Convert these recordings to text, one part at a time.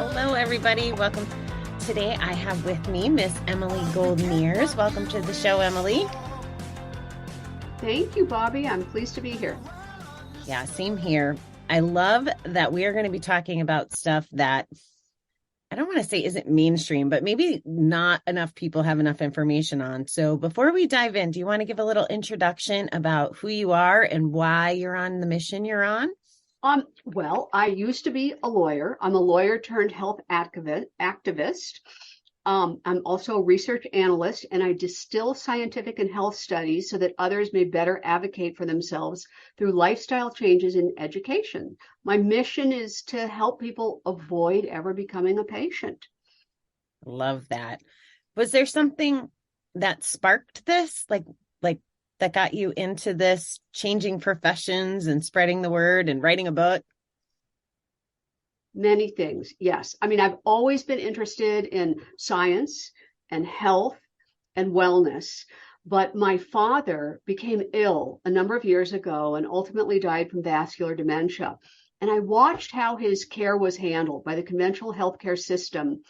Hello, everybody. Welcome. Today I have with me Miss Emily Gold Mears. Welcome to the show, Emily. Thank you, Bobby. I'm pleased to be here. Yeah, same here. I love that we are going to be talking about stuff that I don't want to say isn't mainstream, but maybe not enough people have enough information on. So before we dive in, do you want to give a little introduction about who you are and why you're on the mission you're on? Well, I used to be a lawyer. I'm a lawyer turned health activist. I'm also a research analyst, and I distill scientific and health studies so that others may better advocate for themselves through lifestyle changes in education. My mission is to help people avoid ever becoming a patient. Love that. Was there something that sparked this, like that got you into this, changing professions and spreading the word and writing a book? Many things, yes. I mean, I've always been interested in science and health and wellness, but my father became ill a number of years ago and ultimately died from vascular dementia. And I watched how his care was handled by the conventional healthcare system,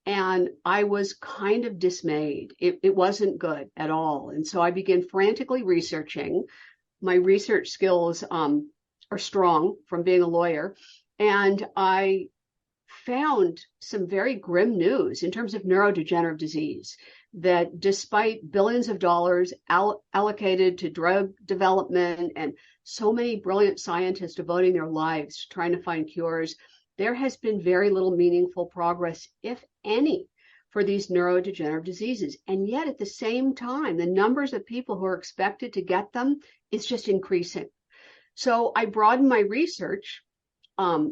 and I was kind of dismayed. It wasn't good at all. And so I began frantically researching. My research skills are strong from being a lawyer. And I found some very grim news in terms of neurodegenerative disease, that despite billions of dollars allocated to drug development and so many brilliant scientists devoting their lives trying to find cures, there has been very little meaningful progress, if any, for these neurodegenerative diseases. And yet at the same time, the numbers of people who are expected to get them is just increasing. So I broadened my research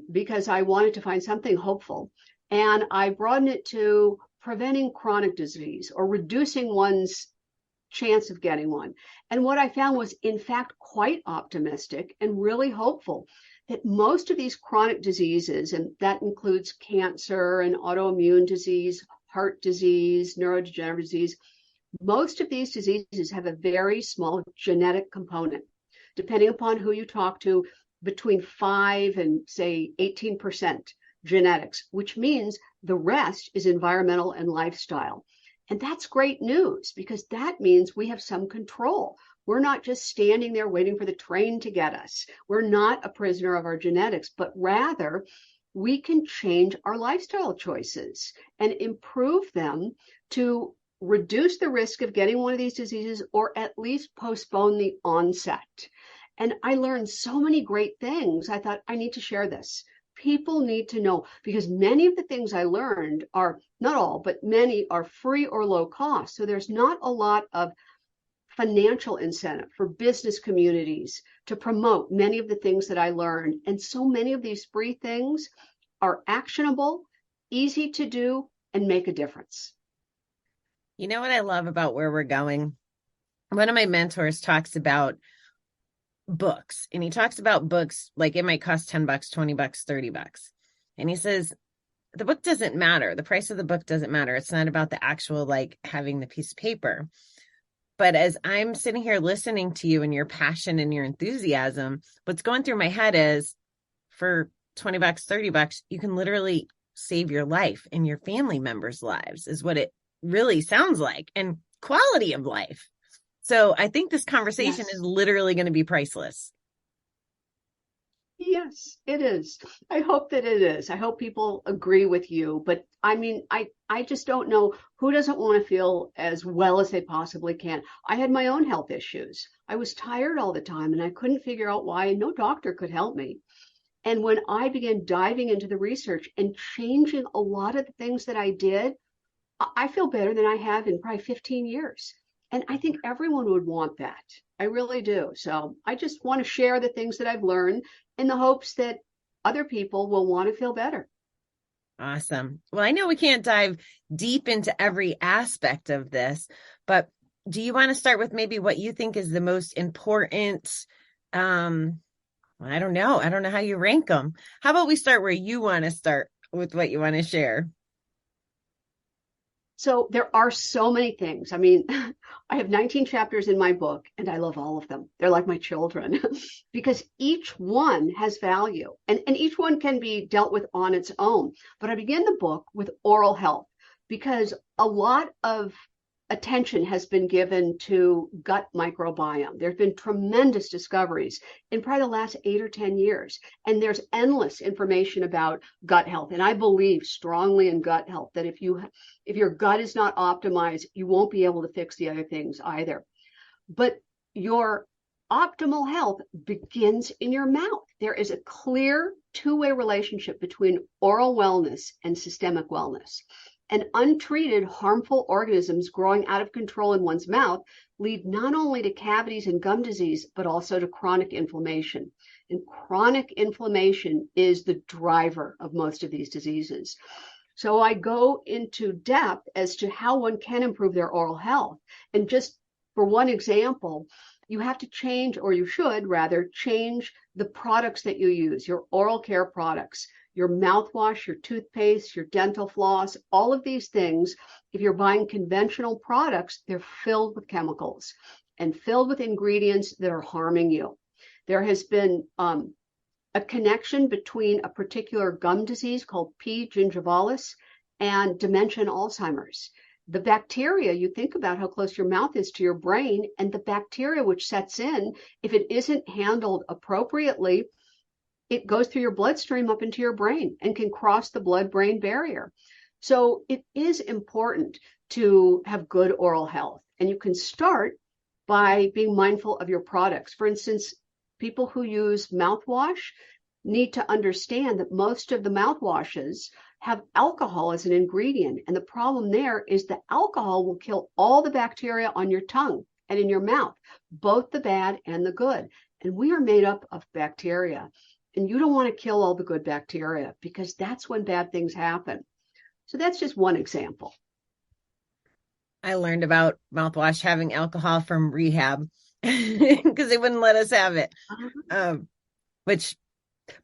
because I wanted to find something hopeful. And I broadened it to preventing chronic disease or reducing one's chance of getting one. And what I found was, in fact, quite optimistic and really hopeful that most of these chronic diseases, and that includes cancer and autoimmune disease, heart disease, neurodegenerative disease, most of these diseases have a very small genetic component. Depending upon who you talk to, between 5 and say 18% genetics, which means the rest is environmental and lifestyle. And that's great news, because that means we have some control. We're not just standing there waiting for the train to get us. We're not a prisoner of our genetics, but rather we can change our lifestyle choices and improve them to reduce the risk of getting one of these diseases, or at least postpone the onset. And I learned so many great things. I thought, I need to share this. People need to know, because many of the things I learned are, not all, but many are free or low cost. So there's not a lot of financial incentive for business communities to promote many of the things that I learned. And so many of these free things are actionable, easy to do, and make a difference. You know what I love about where we're going? One of my mentors talks about books, and he talks about books like it might cost $10, $20, $30. And he says, the book doesn't matter. The price of the book doesn't matter. It's not about the actual, like, having the piece of paper. But as I'm sitting here listening to you and your passion and your enthusiasm, what's going through my head is, for $20, $30, you can literally save your life and your family members' lives, is what it really sounds like, and quality of life. So I think this conversation is literally going to be priceless. Yes, it is. I hope that it is. I hope people agree with you. But I mean, I just don't know who doesn't want to feel as well as they possibly can. I had my own health issues. I was tired all the time and I couldn't figure out why, and no doctor could help me. And when I began diving into the research and changing a lot of the things that I did, I feel better than I have in probably 15 years. And I think everyone would want that. I really do. So I just want to share the things that I've learned in the hopes that other people will want to feel better. Awesome. Well, I know we can't dive deep into every aspect of this, but do you want to start with maybe what you think is the most important? I don't know. I don't know how you rank them. How about we start where you want to start with what you want to share? So there are so many things. I mean, I have 19 chapters in my book and I love all of them. They're like my children because each one has value and each one can be dealt with on its own. But I begin the book with oral health because a lot of attention has been given to gut microbiome. There's been tremendous discoveries in probably the last 8 or 10 years, and there's endless information about gut health. And I believe strongly in gut health that if your gut is not optimized, you won't be able to fix the other things either. But your optimal health begins in your mouth. There is a clear two-way relationship between oral wellness and systemic wellness. And untreated harmful organisms growing out of control in one's mouth lead not only to cavities and gum disease, but also to chronic inflammation. And chronic inflammation is the driver of most of these diseases. So I go into depth as to how one can improve their oral health. And just for one example, you have to change, or you should rather change the products that you use, your oral care products, your mouthwash, your toothpaste, your dental floss, all of these things. If you're buying conventional products, they're filled with chemicals and filled with ingredients that are harming you. There has been a connection between a particular gum disease called P. gingivalis and dementia and Alzheimer's. The bacteria, you think about how close your mouth is to your brain, and the bacteria which sets in, if it isn't handled appropriately, it goes through your bloodstream up into your brain and can cross the blood-brain barrier. So it is important to have good oral health. And you can start by being mindful of your products. For instance, people who use mouthwash need to understand that most of the mouthwashes have alcohol as an ingredient. And the problem there is the alcohol will kill all the bacteria on your tongue and in your mouth, both the bad and the good. And we are made up of bacteria. And you don't want to kill all the good bacteria because that's when bad things happen. So that's just one example. I learned about mouthwash having alcohol from rehab because they wouldn't let us have it. But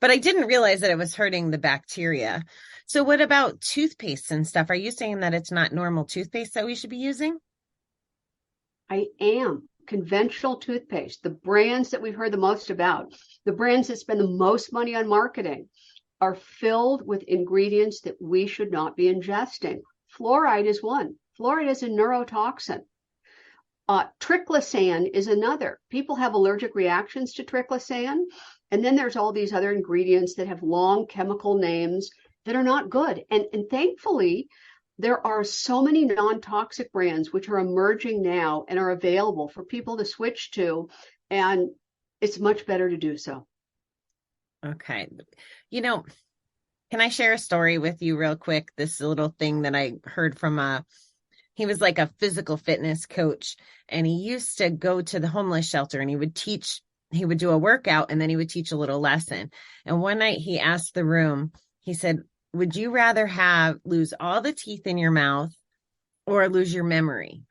I didn't realize that it was hurting the bacteria. So what about toothpaste and stuff? Are you saying that it's not normal toothpaste that we should be using? I am. Conventional toothpaste, the brands that we've heard the most about, the brands that spend the most money on marketing, are filled with ingredients that we should not be ingesting. Fluoride is one. Fluoride is a neurotoxin. Triclosan is another. People have allergic reactions to triclosan. And then there's all these other ingredients that have long chemical names that are not good. And thankfully, there are so many non-toxic brands which are emerging now and are available for people to switch to, and it's much better to do so. Okay. Can I share a story with you real quick? This little thing that I heard from he was like a physical fitness coach, and he used to go to the homeless shelter and he would do a workout and then he would teach a little lesson. And one night he asked the room, he said, would you rather lose all the teeth in your mouth or lose your memory?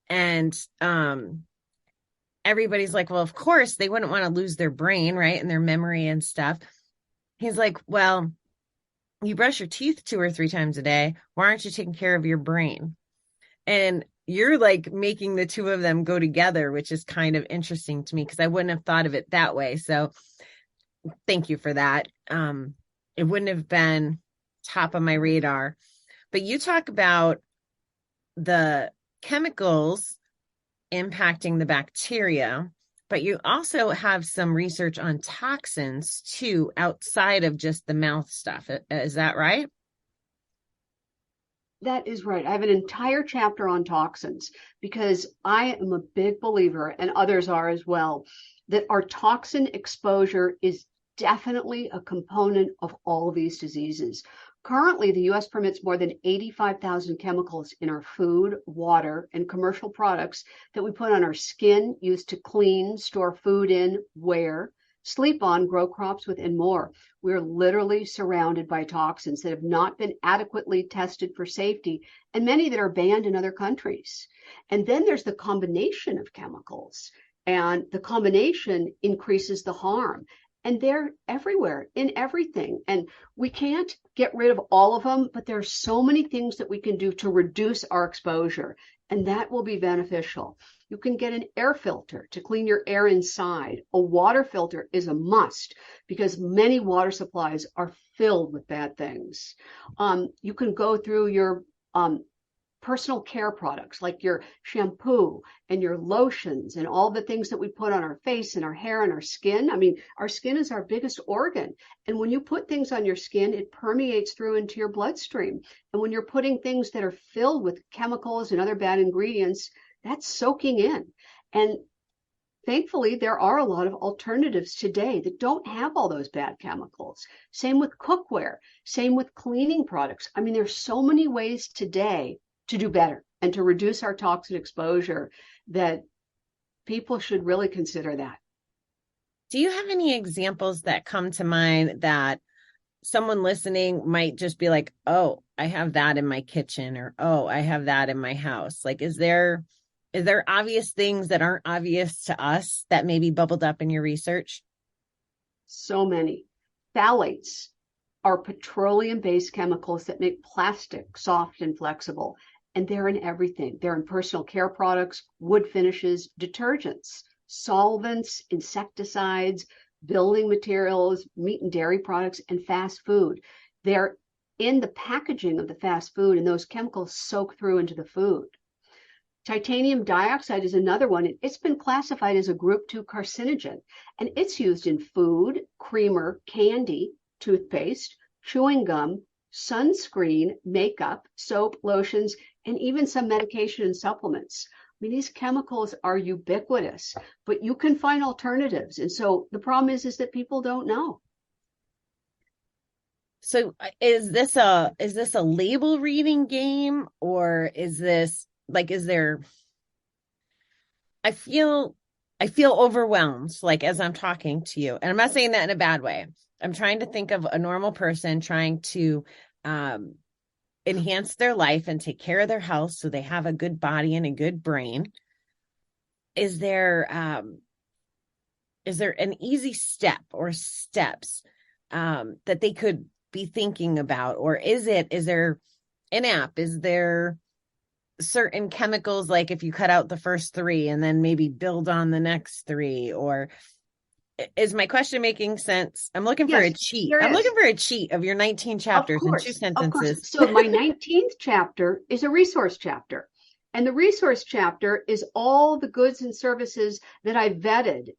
And everybody's like, well, of course they wouldn't want to lose their brain, right? And their memory and stuff. He's like, well, you brush your teeth 2 or 3 times a day. Why aren't you taking care of your brain? And you're like making the two of them go together, which is kind of interesting to me because I wouldn't have thought of it that way. So thank you for that. It wouldn't have been top of my radar. But you talk about the chemicals impacting the bacteria, but you also have some research on toxins too, outside of just the mouth stuff. Is that right? That is right. I have an entire chapter on toxins because I am a big believer, and others are as well, that our toxin exposure is definitely a component of all of these diseases. Currently, the U.S. permits more than 85,000 chemicals in our food, water, and commercial products that we put on our skin, use to clean, store food in, wear, sleep on, grow crops with, and more. We're literally surrounded by toxins that have not been adequately tested for safety, and many that are banned in other countries. And then there's the combination of chemicals, and the combination increases the harm. And they're everywhere in everything. And we can't get rid of all of them, but there's so many things that we can do to reduce our exposure, and that will be beneficial. You can get an air filter to clean your air inside. A water filter is a must because many water supplies are filled with bad things. You can go through your personal care products like your shampoo and your lotions and all the things that we put on our face and our hair and our skin. I mean, our skin is our biggest organ. And when you put things on your skin, it permeates through into your bloodstream. And when you're putting things that are filled with chemicals and other bad ingredients, that's soaking in. And thankfully, there are a lot of alternatives today that don't have all those bad chemicals. Same with cookware, same with cleaning products. I mean, there's so many ways today to do better and to reduce our toxic exposure that people should really consider that. Do you have any examples that come to mind that someone listening might just be like, oh, I have that in my kitchen, or, oh, I have that in my house? Like, is there obvious things that aren't obvious to us that maybe bubbled up in your research? So many. Phthalates are petroleum-based chemicals that make plastic soft and flexible. And they're in everything. They're in personal care products, wood finishes, detergents, solvents, insecticides, building materials, meat and dairy products, and fast food. They're in the packaging of the fast food, and those chemicals soak through into the food. Titanium dioxide is another one. It's been classified as a group 2 carcinogen, and it's used in food, creamer, candy, toothpaste, chewing gum, sunscreen, makeup, soap, lotions, and even some medication and supplements. I mean, these chemicals are ubiquitous, but you can find alternatives. And so the problem is that people don't know. So is this a label reading game, or is this like, I feel overwhelmed, like, as I'm talking to you, and I'm not saying that in a bad way. I'm trying to think of a normal person trying to enhance their life and take care of their health so they have a good body and a good brain. Is there an easy step or steps that they could be thinking about? Or is there an app? Is there certain chemicals, like if you cut out the first 3 and then maybe build on the next 3? Or is my question making sense? I'm looking for a cheat. I'm looking for a cheat of your 19 chapters in 2 sentences. So my 19th chapter is a resource chapter. And the resource chapter is all the goods and services that I vetted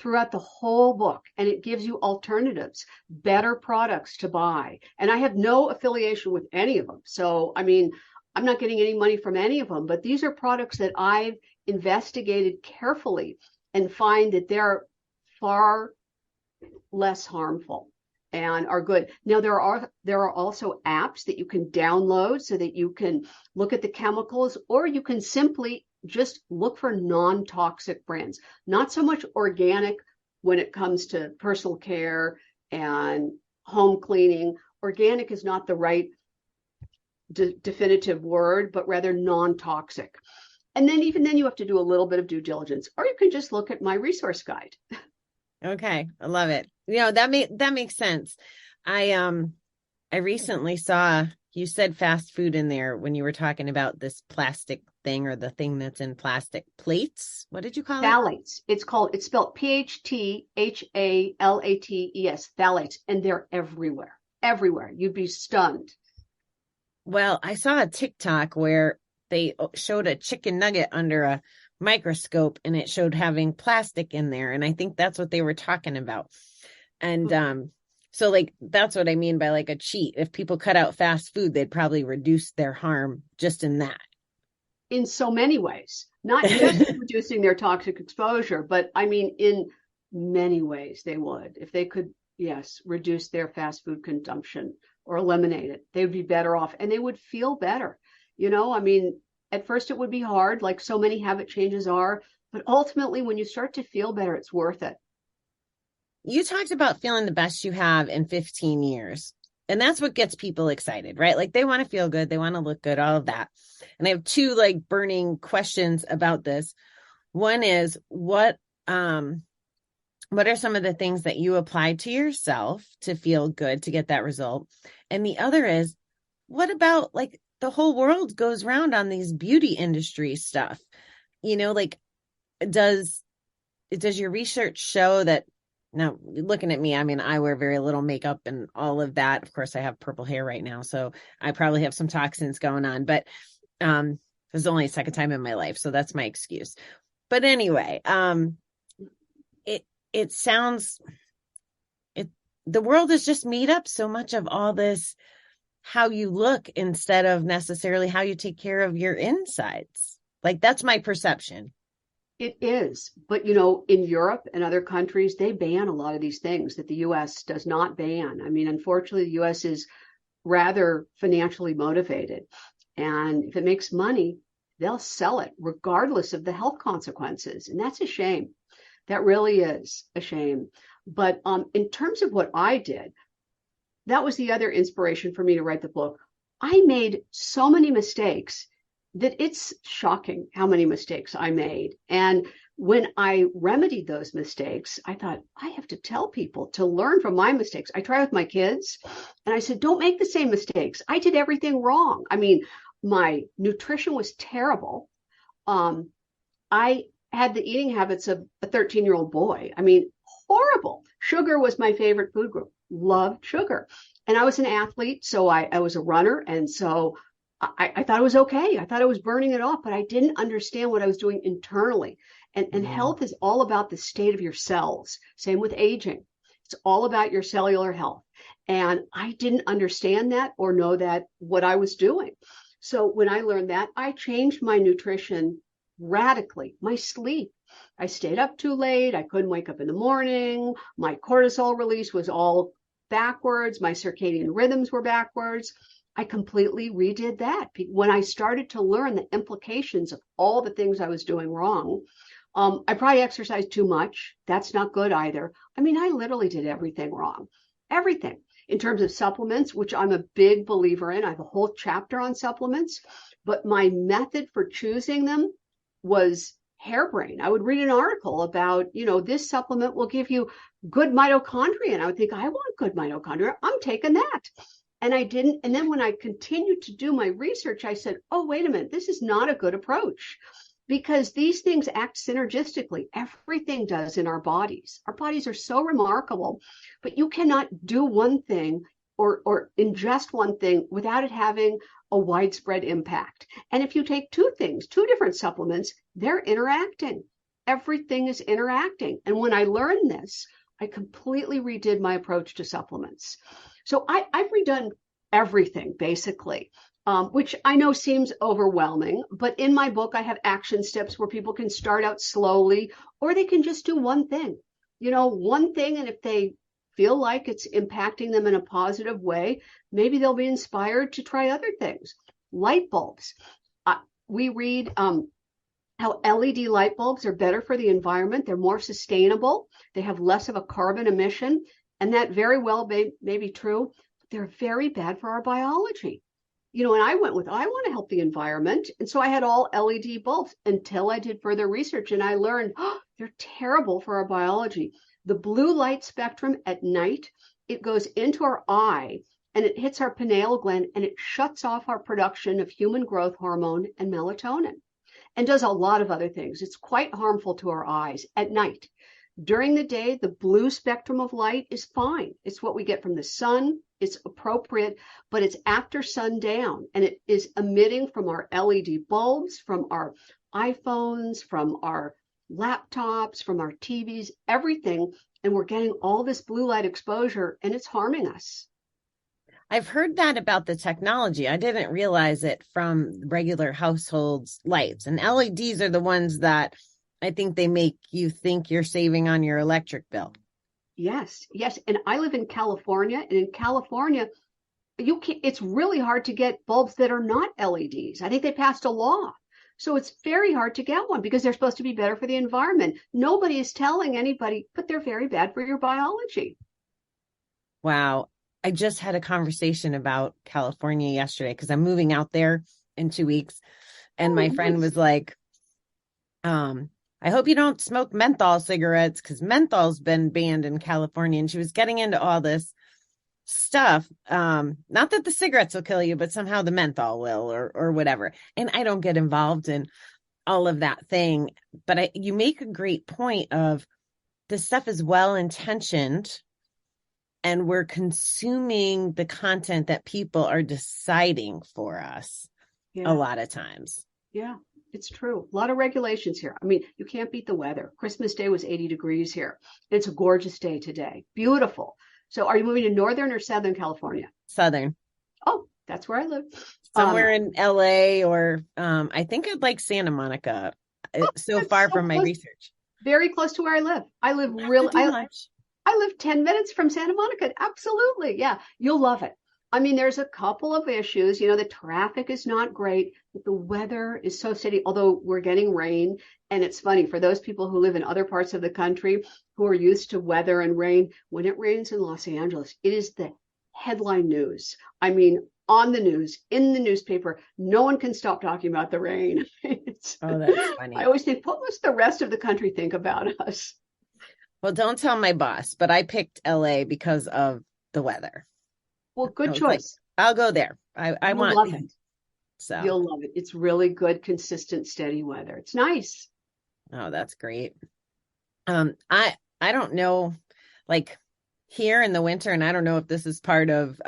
throughout the whole book. And it gives you alternatives, better products to buy. And I have no affiliation with any of them. So, I mean, I'm not getting any money from any of them, but these are products that I've investigated carefully and find that they're far less harmful and are good. Now, there are also apps that you can download so that you can look at the chemicals, or you can simply just look for non-toxic brands. Not so much organic when it comes to personal care and home cleaning. Organic is not the right definitive word, but rather non-toxic. And then even then you have to do a little bit of due diligence, or you can just look at my resource guide. Okay. I love it. That makes sense. I recently saw, you said fast food in there when you were talking about this plastic thing, or the thing that's in plastic plates. What did you call it? Phthalates. It's spelled PHTHALATES, phthalates, and they're everywhere. Everywhere. You'd be stunned. Well, I saw a TikTok where they showed a chicken nugget under a microscope, and it showed having plastic in there. And I think that's what they were talking about. And so, like, that's what I mean by like a cheat. If people cut out fast food, they'd probably reduce their harm just in that. In so many ways, not just reducing their toxic exposure, but I mean, in many ways they would. If they could, yes, reduce their fast food consumption or eliminate it, they would be better off, and they would feel better. I mean, at first it would be hard, like so many habit changes are, but ultimately when you start to feel better, it's worth it. You talked about feeling the best you have in 15 years. And that's what gets people excited, right? Like, they want to feel good. They want to look good, all of that. And I have 2 like burning questions about this. One is, what What are some of the things that you apply to yourself to feel good, to get that result? And the other is, what about like the whole world goes round on these beauty industry stuff? Like does your research show that, now looking at me, I mean, I wear very little makeup and all of that. Of course, I have purple hair right now, so I probably have some toxins going on, but this is only a second time in my life, so that's my excuse. But anyway, it it sounds it the world is just made up so much of all this, how you look instead of necessarily how you take care of your insides. Like that's my perception. It is. But, in Europe and other countries, they ban a lot of these things that the US does not ban. I mean, unfortunately, the US is rather financially motivated. And if it makes money, they'll sell it regardless of the health consequences. And that's a shame. That really is a shame. But in terms of what I did, that was the other inspiration for me to write the book. I made so many mistakes that it's shocking how many mistakes I made. And when I remedied those mistakes, I thought, I have to tell people to learn from my mistakes. I try with my kids and I said, don't make the same mistakes. I did everything wrong. I mean, my nutrition was terrible. I had the eating habits of a 13-year-old boy. I mean, horrible. Sugar was my favorite food group. Loved sugar. And I was an athlete, so I was a runner. And so I thought it was okay. I thought I was burning it off, but I didn't understand what I was doing internally. And health is all about the state of your cells. Same with aging. It's all about your cellular health. And I didn't understand that or know that what I was doing. So when I learned that, I changed my nutrition radically. My sleep. I stayed up too late. I couldn't wake up in the morning. My cortisol release was all backwards. My circadian rhythms were backwards. I completely redid that. When I started to learn the implications of all the things I was doing wrong, I probably exercised too much. That's not good either. I mean, I literally did everything wrong. Everything. In terms of supplements, which I'm a big believer in. I have a whole chapter on supplements, but my method for choosing them was harebrained. I would read an article about, this supplement will give you good mitochondria. And I would think, I want good mitochondria. I'm taking that. And I didn't. And then when I continued to do my research, I said, oh, wait a minute, this is not a good approach because these things act synergistically. Everything does in our bodies. Our bodies are so remarkable, but you cannot do one thing or ingest one thing without it having a widespread impact. And if you take two different supplements, they're interacting. Everything is interacting. And when I learned this, I completely redid my approach to supplements. So I've redone everything basically, which I know seems overwhelming, but in my book, I have action steps where people can start out slowly, or they can just do one thing, one thing. And if they feel like it's impacting them in a positive way, maybe they'll be inspired to try other things. Light bulbs. We read how LED light bulbs are better for the environment. They're more sustainable. They have less of a carbon emission. And that very well may be true, but they're very bad for our biology. And I went with, I want to help the environment. And so I had all LED bulbs until I did further research and I learned, they're terrible for our biology. The blue light spectrum at night, it goes into our eye and it hits our pineal gland and it shuts off our production of human growth hormone and melatonin and does a lot of other things. It's quite harmful to our eyes at night. During the day, the blue spectrum of light is fine. It's what we get from the sun. It's appropriate, but it's after sundown and it is emitting from our LED bulbs, from our iPhones, from our laptops, from our TVs, everything. And we're getting all this blue light exposure and it's harming us. I've heard that about the technology. I didn't realize it from regular households lights, and LEDs are the ones that I think they make you think you're saving on your electric bill. Yes. And I live in California, and in California, it's really hard to get bulbs that are not LEDs. I think they passed a law. So it's very hard to get one because they're supposed to be better for the environment. Nobody is telling anybody, but they're very bad for your biology. Wow. I just had a conversation about California yesterday because I'm moving out there in 2 weeks. And my friend was like, I I hope you don't smoke menthol cigarettes because menthol's been banned in California. And she was getting into all this stuff. Not that the cigarettes will kill you, but somehow the menthol will or whatever. And I don't get involved in all of that thing. But you make a great point of this stuff is well intentioned and we're consuming the content that people are deciding for us a lot of times. Yeah, it's true. A lot of regulations here. I mean, you can't beat the weather. Christmas Day was 80 degrees here. It's a gorgeous day today. Beautiful. So are you moving to Northern or Southern California? Southern. Oh, that's where I live. Somewhere in LA or I think I'd like Santa Monica. So far from my research. Very close to where I live. I live I live 10 minutes from Santa Monica. Absolutely. Yeah. You'll love it. I mean, there's a couple of issues. You know, the traffic is not great, but the weather is so steady, although we're getting rain. And it's funny for those people who live in other parts of the country who are used to weather and rain. When it rains in Los Angeles, it is the headline news. I mean, on the news, in the newspaper, no one can stop talking about the rain. That's funny. I always think, what must the rest of the country think about us? Well, don't tell my boss, but I picked LA because of the weather. Well, good choice. I'll go there. I want it. So you'll love it. It's really good, consistent, steady weather. It's nice. Oh, that's great. I don't know, like here in the winter, and I don't know if this is part of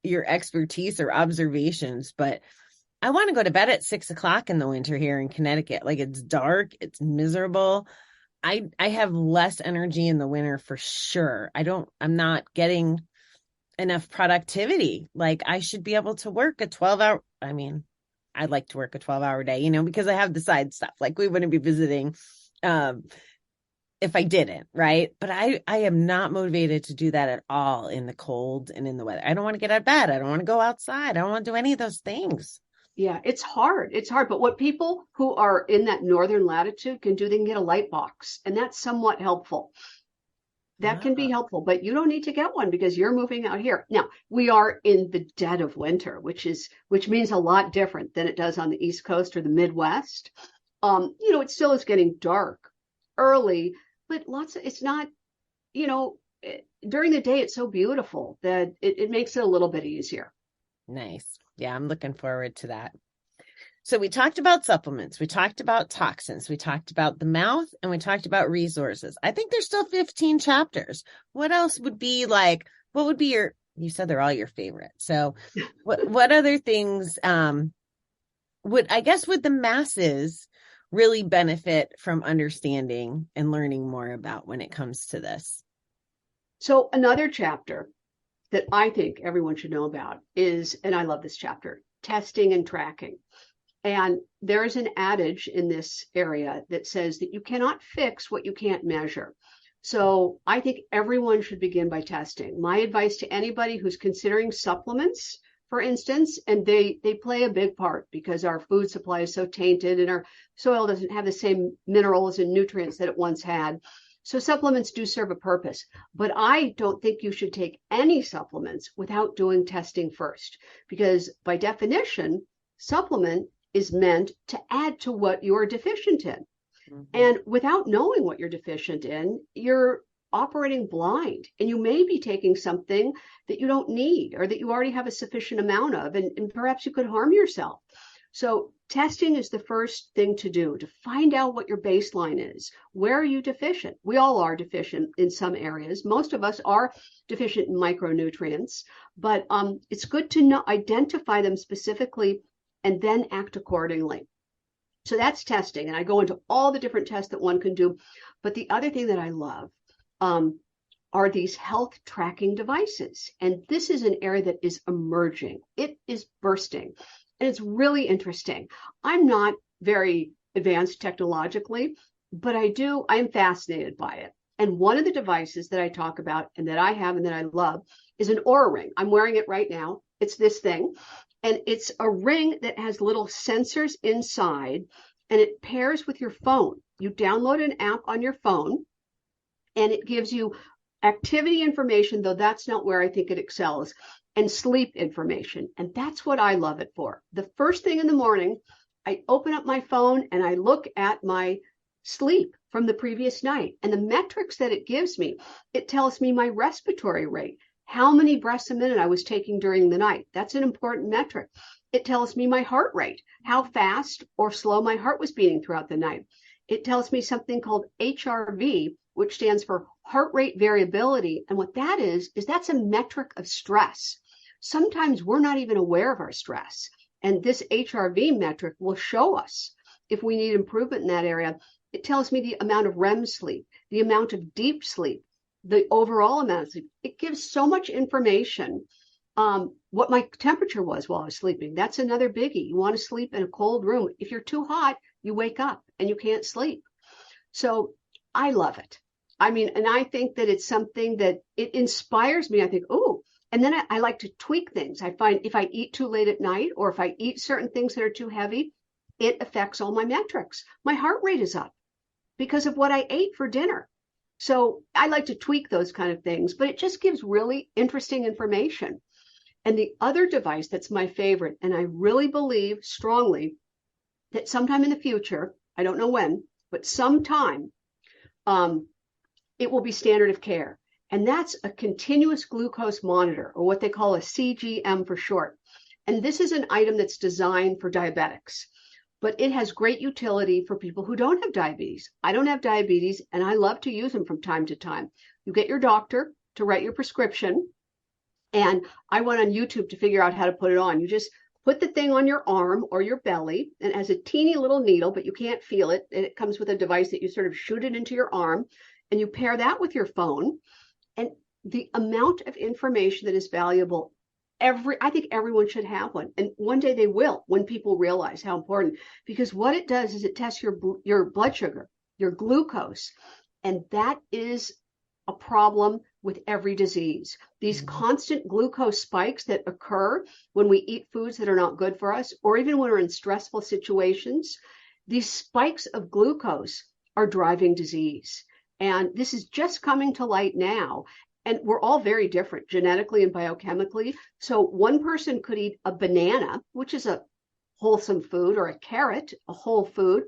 your expertise or observations, but I want to go to bed at 6:00 in the winter here in Connecticut. Like it's dark, it's miserable. I have less energy in the winter for sure. I'm not getting enough productivity. Like I should be able to work a 12-hour. I mean, I'd like to work a 12-hour day, you know, because I have the side stuff. Like we wouldn't be visiting if I didn't, right? But I am not motivated to do that at all in the cold and in the weather. I don't want to get out of bed. I don't want to go outside. I don't want to do any of those things. Yeah, it's hard. It's hard. But what people who are in that northern latitude can do, they can get a light box, and that's somewhat helpful. That can be helpful, but you don't need to get one because you're moving out here. Now, we are in the dead of winter, which means a lot different than it does on the East Coast or the Midwest. You know, it still is getting dark early, but it's not, you know, during the day, it's so beautiful that it makes it a little bit easier. Nice. Yeah, I'm looking forward to that. So we talked about supplements, we talked about toxins, we talked about the mouth, and we talked about resources. I think there's still 15 chapters. What else would be like, what would be you said they're all your favorite. So what other things would the masses really benefit from understanding and learning more about when it comes to this? So another chapter that I think everyone should know about is, and I love this chapter, testing and tracking. And there is an adage in this area that says that you cannot fix what you can't measure. So I think everyone should begin by testing. My advice to anybody who's considering supplements, for instance, and they play a big part because our food supply is so tainted and our soil doesn't have the same minerals and nutrients that it once had. So supplements do serve a purpose, but I don't think you should take any supplements without doing testing first, because by definition, supplement is meant to add to what you're deficient in. Mm-hmm. And without knowing what you're deficient in, you're operating blind, and you may be taking something that you don't need or that you already have a sufficient amount of, and perhaps you could harm yourself. So testing is the first thing to do, to find out what your baseline is. Where are you deficient? We all are deficient in some areas. Most of us are deficient in micronutrients, but it's good to identify them specifically and then act accordingly. So that's testing. And I go into all the different tests that one can do. But the other thing that I love are these health tracking devices. And this is an area that is emerging. It is bursting. And it's really interesting. I'm not very advanced technologically, but I'm fascinated by it. And one of the devices that I talk about and that I have and that I love is an Oura ring. I'm wearing it right now. It's this thing. And it's a ring that has little sensors inside, and it pairs with your phone. You download an app on your phone, and it gives you activity information, though that's not where I think it excels, and sleep information. And that's what I love it for. The first thing in the morning, I open up my phone and I look at my sleep from the previous night. And the metrics that it gives me, it tells me my respiratory rate, how many breaths a minute I was taking during the night. That's an important metric. It tells me my heart rate, how fast or slow my heart was beating throughout the night. It tells me something called HRV, which stands for heart rate variability. And what that is that's a metric of stress. Sometimes we're not even aware of our stress. And this HRV metric will show us if we need improvement in that area. It tells me the amount of REM sleep, the amount of deep sleep, the overall amount of sleep. It gives so much information. What my temperature was while I was sleeping. That's another biggie. You want to sleep in a cold room. If you're too hot, you wake up and you can't sleep. So I love it. I mean, and I think that it's something that it inspires me. I think, oh, and then I like to tweak things. I find if I eat too late at night or if I eat certain things that are too heavy, it affects all my metrics. My heart rate is up because of what I ate for dinner. So I like to tweak those kind of things, but it just gives really interesting information. And the other device that's my favorite, and I really believe strongly that sometime in the future, I don't know when, but sometime, it will be standard of care. And that's a continuous glucose monitor, or what they call a CGM for short. And this is an item that's designed for diabetics, but it has great utility for people who don't have diabetes. I don't have diabetes, and I love to use them from time to time. You get your doctor to write your prescription, and I went on YouTube to figure out how to put it on. You just put the thing on your arm or your belly, and it has a teeny little needle, but you can't feel it. And it comes with a device that you sort of shoot it into your arm, and you pair that with your phone. And the amount of information that is valuable, I think everyone should have one. And one day they will, when people realize how important, because what it does is it tests your blood sugar, your glucose, and that is a problem with every disease. These constant glucose spikes that occur when we eat foods that are not good for us, or even when we're in stressful situations, these spikes of glucose are driving disease. And this is just coming to light now. And we're all very different genetically and biochemically. So one person could eat a banana, which is a wholesome food, or a carrot, a whole food,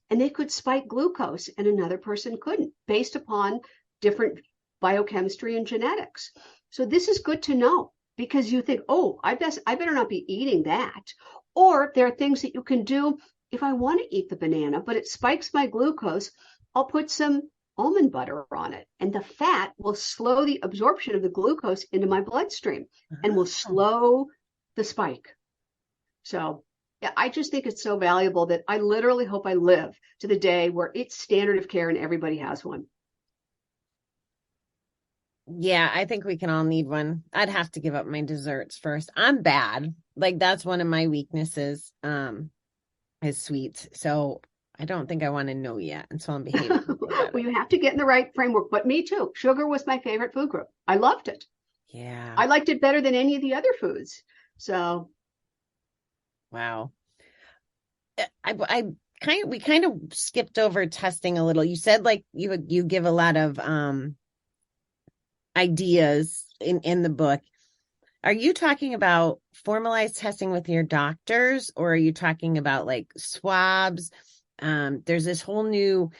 and they could spike glucose, and another person couldn't, based upon different biochemistry and genetics. So this is good to know, because you think, oh, I better not be eating that. Or there are things that you can do. If I want to eat the banana, but it spikes my glucose, I'll put some almond butter on it, and the fat will slow the absorption of the glucose into my bloodstream and will slow the spike. So yeah, I just think it's so valuable that I literally hope I live to the day where it's standard of care and everybody has one. Yeah, I think we can all need one. I'd have to give up my desserts first. I'm bad. Like, that's one of my weaknesses, is sweets. So I don't think I want to know yet until I'm behaving. Well, you have to get in the right framework. But me too. Sugar was my favorite food group. I loved it. Yeah. I liked it better than any of the other foods. So. Wow. We kind of skipped over testing a little. You said like you give a lot of ideas in the book. Are you talking about formalized testing with your doctors, or are you talking about like swabs? There's this whole new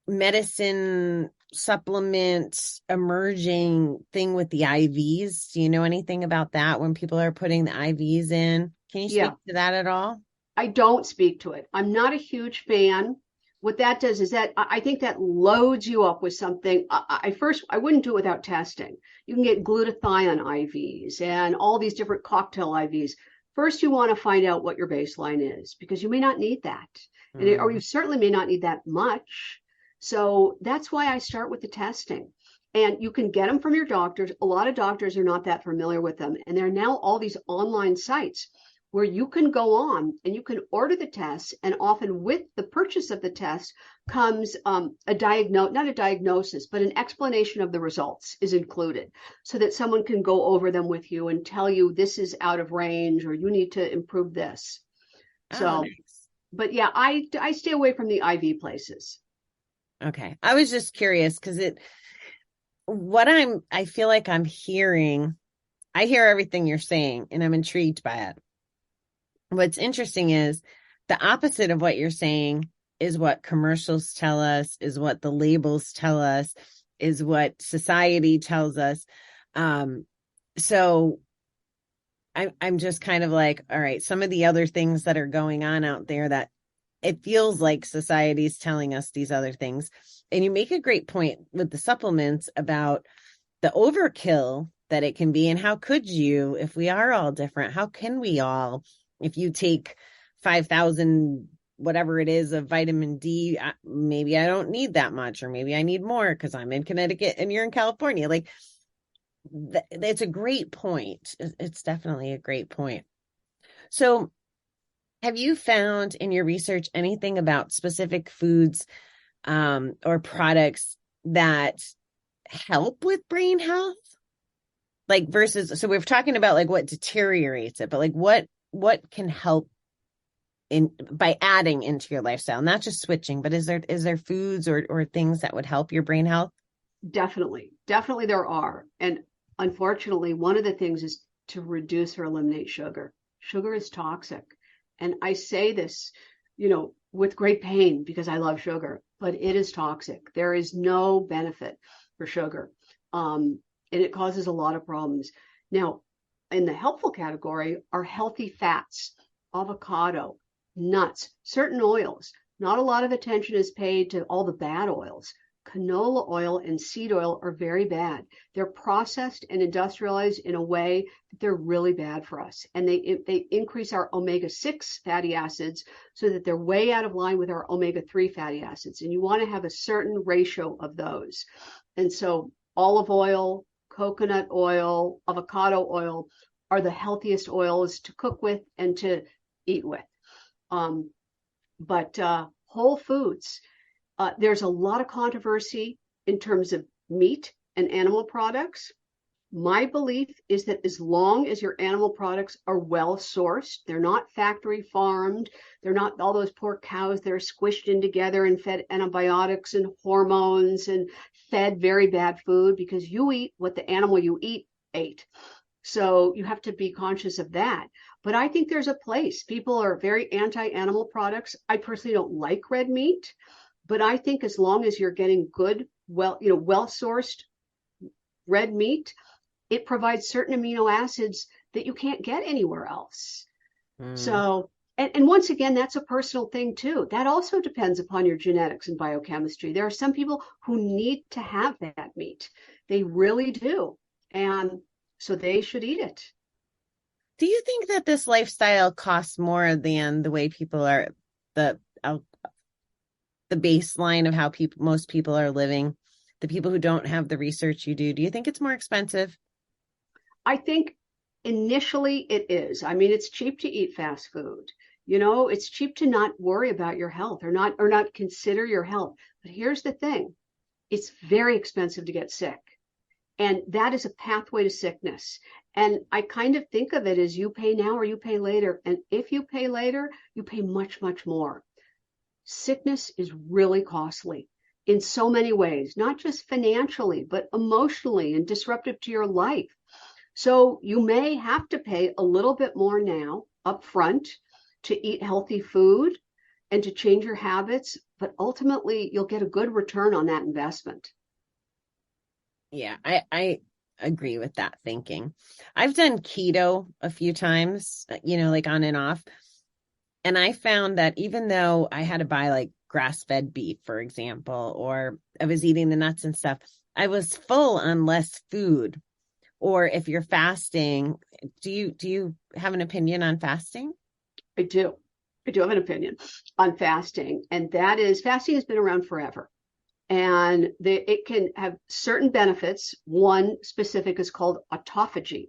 medicine supplement emerging thing with the IVs. Do you know anything about that, when people are putting the IVs in? Can you speak to that at all? I don't speak to it. I'm not a huge fan. What that does is that I think that loads you up with something. I wouldn't do it without testing. You can get glutathione IVs and all these different cocktail IVs. First, you want to find out what your baseline is, because you may not need that. Or you certainly may not need that much. So that's why I start with the testing. And you can get them from your doctors. A lot of doctors are not that familiar with them. And there are now all these online sites where you can go on and you can order the tests. And often with the purchase of the test comes not a diagnosis, but an explanation of the results is included, so that someone can go over them with you and tell you this is out of range, or you need to improve this. So, nice. But yeah, I stay away from the IV places. Okay. I was just curious, because I feel like I'm hearing, I hear everything you're saying and I'm intrigued by it. What's interesting is the opposite of what you're saying is what commercials tell us, is what the labels tell us, is what society tells us. So I'm just kind of like, all right, some of the other things that are going on out there that it feels like society's telling us these other things. And you make a great point with the supplements about the overkill that it can be. And how could you, if we are all different, how can we all, if you take 5,000, whatever it is of vitamin D, maybe I don't need that much, or maybe I need more because I'm in Connecticut and you're in California. Like, it's a great point. It's definitely a great point. So have you found in your research anything about specific foods or products that help with brain health? Like versus, so we're talking about like what deteriorates it, but like what can help in by adding into your lifestyle, not just switching, but is there foods or things that would help your brain health? Definitely. Definitely there are. And unfortunately, one of the things is to reduce or eliminate sugar. Sugar is toxic. And I say this, with great pain because I love sugar, but it is toxic. There is no benefit for sugar. And it causes a lot of problems. Now, in the helpful category are healthy fats, avocado, nuts, certain oils. Not a lot of attention is paid to all the bad oils. Canola oil and seed oil are very bad. They're processed and industrialized in a way that they're really bad for us. And they increase our omega-6 fatty acids so that they're way out of line with our omega-3 fatty acids. And you want to have a certain ratio of those. And so olive oil, coconut oil, avocado oil are the healthiest oils to cook with and to eat with. But whole foods, there's a lot of controversy in terms of meat and animal products. My belief is that as long as your animal products are well sourced, they're not factory farmed, they're not all those poor cows that are squished in together and fed antibiotics and hormones and fed very bad food, because you eat what the animal you eat ate. So you have to be conscious of that. But I think there's a place. People are very anti-animal products. I personally don't like red meat, but I think as long as you're getting good, well-sourced red meat, it provides certain amino acids that you can't get anywhere else. So, and once again, that's a personal thing too. That also depends upon your genetics and biochemistry. There are some people who need to have that meat. They really do. And so they should eat it. Do you think that this lifestyle costs more than the way people are, the baseline of how most people are living, the people who don't have the research you do? Do you think it's more expensive? I think initially it is. I mean, it's cheap to eat fast food. It's cheap to not worry about your health or not consider your health. But here's the thing. It's very expensive to get sick. And that is a pathway to sickness. And I kind of think of it as you pay now or you pay later. And if you pay later, you pay much, much more. Sickness is really costly in so many ways, not just financially, but emotionally and disruptive to your life. So you may have to pay a little bit more now up front to eat healthy food and to change your habits, but ultimately you'll get a good return on that investment. Yeah, I agree with that thinking. I've done keto a few times, like on and off. And I found that even though I had to buy like grass-fed beef, for example, or I was eating the nuts and stuff, I was full on less food. Or if you're fasting, do you have an opinion on fasting? I do. I do have an opinion on fasting, and that is fasting has been around forever. And it can have certain benefits. One specific is called autophagy.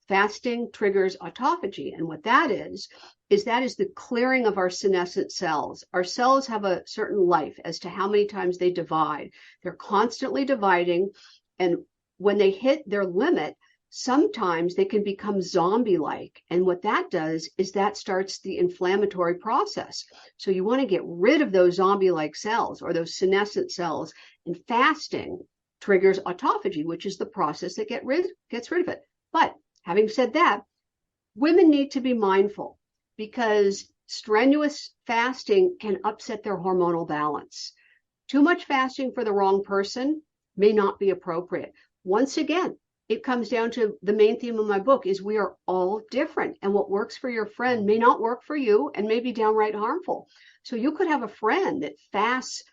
Fasting triggers autophagy. And what that is the clearing of our senescent cells. Our cells have a certain life as to how many times they divide. They're constantly dividing. And when they hit their limit, sometimes they can become zombie-like. And what that does is that starts the inflammatory process. So you want to get rid of those zombie-like cells or those senescent cells. And fasting triggers autophagy, which is the process that gets rid of it. But having said that, women need to be mindful because strenuous fasting can upset their hormonal balance. Too much fasting for the wrong person may not be appropriate. Once again, it comes down to the main theme of my book is we are all different, and what works for your friend may not work for you and may be downright harmful. So you could have a friend that fasts,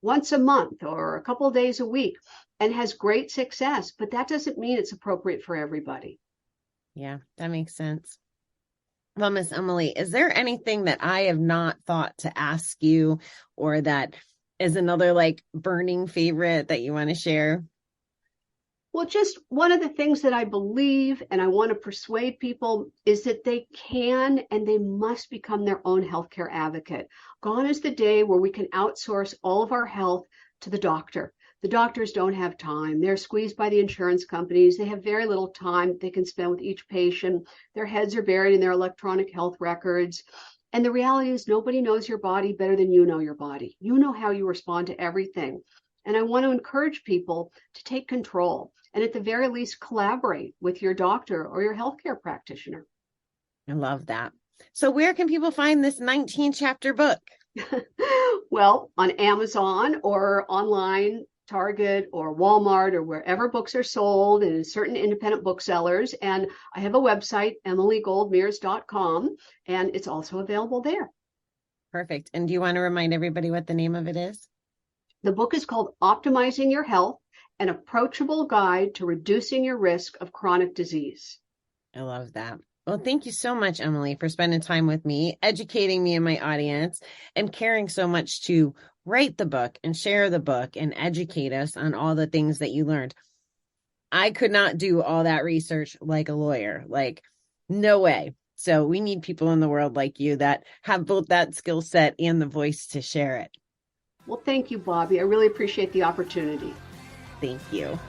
once a month or a couple of days a week and has great success, but that doesn't mean it's appropriate for everybody. Yeah, that makes sense. Well, Miss Emily, is there anything that I have not thought to ask you, or that is another like burning favorite that you want to share? Well, just one of the things that I believe and I want to persuade people is that they can and they must become their own healthcare advocate. Gone is the day where we can outsource all of our health to the doctor. The doctors don't have time. They're squeezed by the insurance companies. They have very little time they can spend with each patient. Their heads are buried in their electronic health records. And the reality is nobody knows your body better than you know your body. You know how you respond to everything. And I want to encourage people to take control and at the very least collaborate with your doctor or your healthcare practitioner. I love that. So where can people find this 19-chapter book? Well, on Amazon or online, Target or Walmart or wherever books are sold, and in certain independent booksellers. And I have a website, emilygoldmears.com, and it's also available there. Perfect. And do you want to remind everybody what the name of it is? The book is called Optimizing Your Health, an approachable guide to reducing your risk of chronic disease. I love that. Well, thank you so much, Emily, for spending time with me, educating me and my audience, and caring so much to write the book and share the book and educate us on all the things that you learned. I could not do all that research like a lawyer, like no way. So we need people in the world like you that have both that skill set and the voice to share it. Well, thank you, Bobby. I really appreciate the opportunity. Thank you.